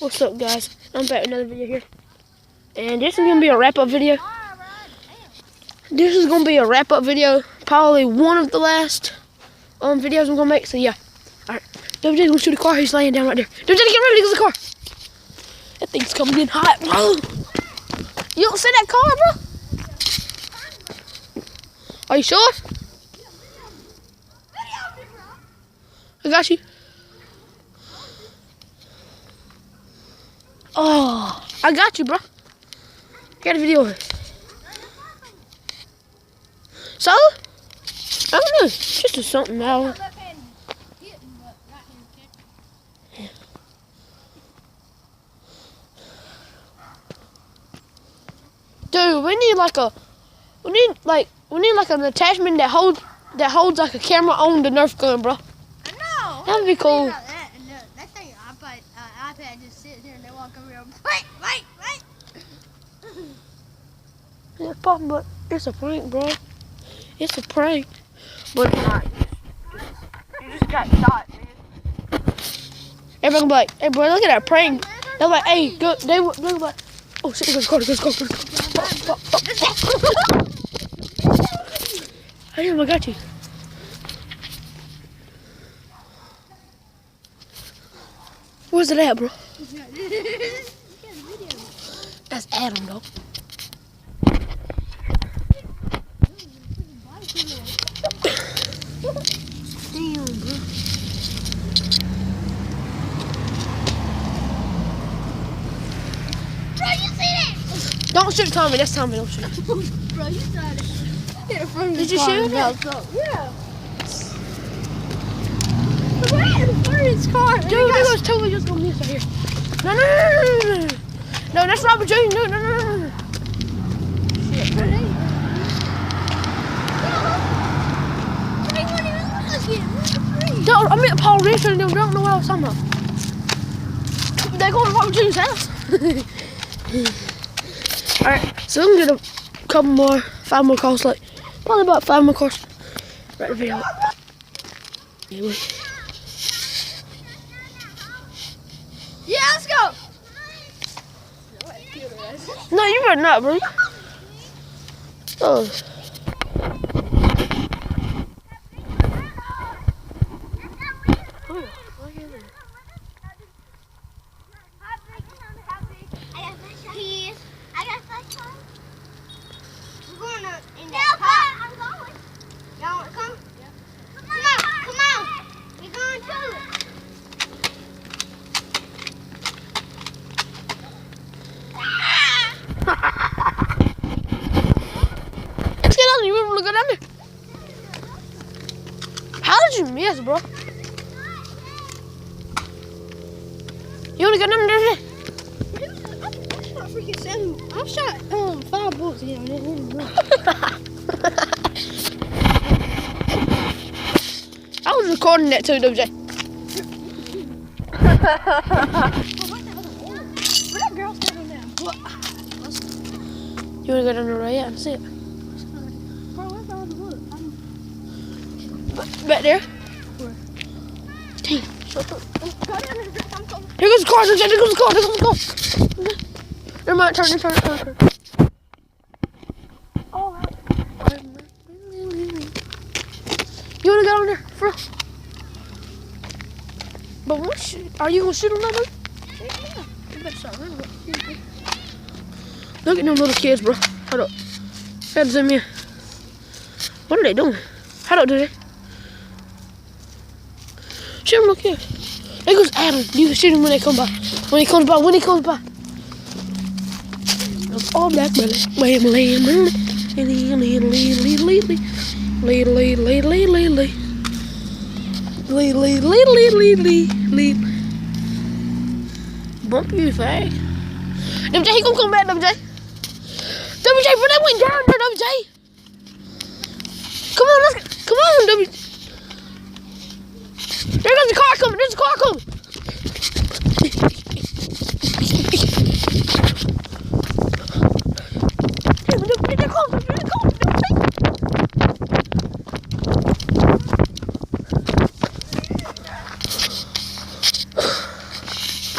What's up, guys? I'm back with another video here. And this is going to be a wrap-up video. This is going to be a wrap-up video. Probably one of the last videos I'm going to make. So, yeah. Alright. WJ's going to shoot a car. He's laying down right there. WJ, get ready to get the car. That thing's coming in hot, bro. You don't see that car, bro? Are you sure? I got you. Oh, I got you, bro. Got a video of it. So? I don't know. It's just something now. Yeah. Dude, we need like an attachment that holds like a camera on the Nerf gun, bro. I know. That'd be cool. That thing, iPad just sits here and they walk over here. Wait. Yeah, pop, but it's a prank, bro. It's a prank, but it's not. You just got shot, man. Everybody be like, "Hey, bro, look at that prank." They're like, "Hey, go." They look like, "Oh shit, there's a car, I got you. Where's it at, bro? That's Adam, though. Damn, bro. Bro, you see that? Don't shoot Tommy. That's Tommy. Don't shoot. Bro, you tried to hit it from the Did you shoot it? Yeah. Right in front of his car. Dude, there goes totally just gonna miss right here. No. No, that's Robert Jr. No. Shit, bro. No, I meant Paul Richard and them. Don't know what I was talking about. They're going to Robert Jr.'s house. Alright, so I'm gonna get a couple more, 5 more calls, like probably about 5 more calls. Right, the video. Anyway. Yeah, let's go. No, you better not, bro. Oh. Let's get on. You want to go down there? How did you miss, bro? You want to go down there? I shot 5 bullets again. I was recording that too, WJ. You want to go down there right? Yeah, see it. Back there? Where? Damn. Here goes the car, WJ. There goes the car. Never mind, turn. Oh, you want to go down there? For real? But are you going to shoot him now, dude? Look at them little kids, bro. Hold up. Gotta zoom in. What are they doing? Hold up, do they? Shoot them, look here. There goes Adam. You can shoot him when they come by. When he comes by. All black, lamb. Bump you, fag. WJ, he gonna come back, WJ. WJ, bro, that went down there, WJ. Come on, come on, WJ. There goes the car coming. There's a car coming.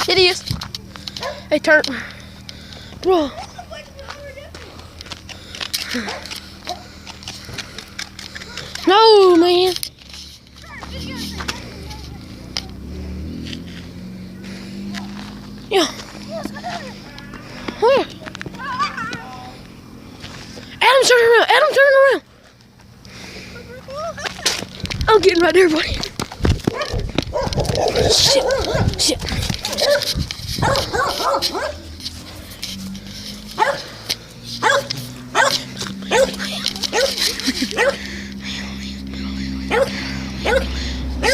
It is. Hey, turn. Bro. No, man. Yeah. Where? Adam's turning around. Adam's turning around. I'm getting right there, buddy. Shit. Shit.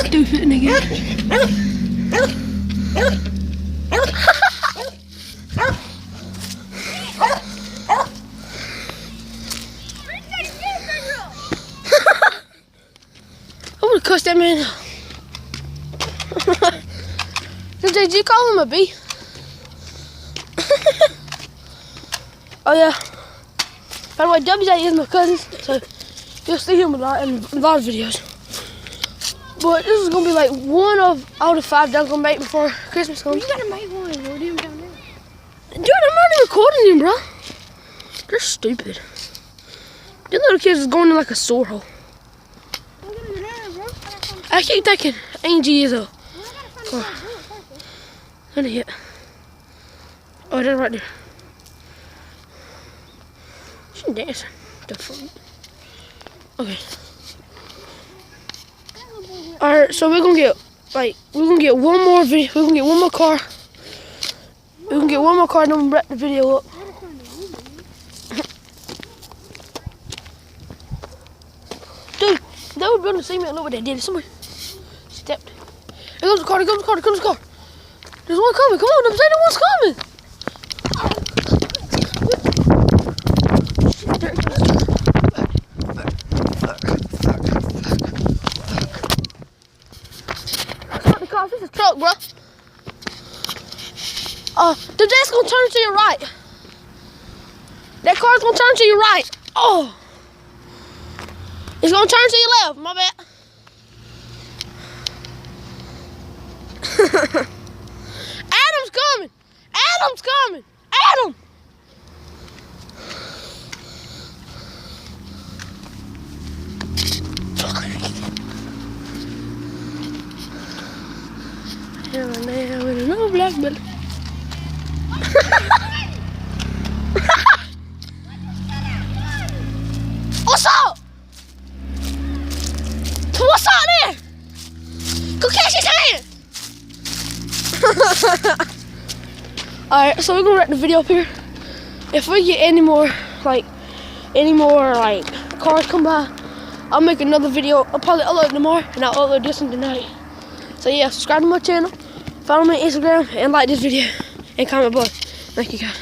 Stupid nigga. I would have cussed that man out. Did you call him a B? Oh yeah. By the way, WJ is my cousin, so you'll see him a lot in a lot of videos. But this is gonna be like one of all the 5 that I'm gonna make before Christmas comes. You gotta make one. We'll do them down there. Dude, I'm not even recording him, bro. They're stupid. These little kids is going in like a sore hole. I keep thinking Angie is a. Let it hit. Oh, they're right there. She's dancing. The fuck? Okay. Alright, so we're gonna get one more video. We're gonna get one more car. We're gonna get one more car and then we'll wrap the video up. Dude, they were building a cement. Look what they did. Somebody stepped. Here goes the car, here goes the car, here goes the car. There's one coming. Come on, them say the one's coming. This is a truck, bro. The dad's gonna turn to your right. That car's gonna turn to your right. Oh, it's gonna turn to your left. My bad. Adam's coming. Adam's coming. Adam. Hell, man, with another black belly. What's up? What's up there? Go catch his hand. Alright, so we're gonna wrap the video up here. If we get any more cars come by, I'll make another video. I'll probably upload tomorrow and I'll upload this one tonight. So yeah, subscribe to my channel, follow me on Instagram, and like this video, and comment below. Thank you guys.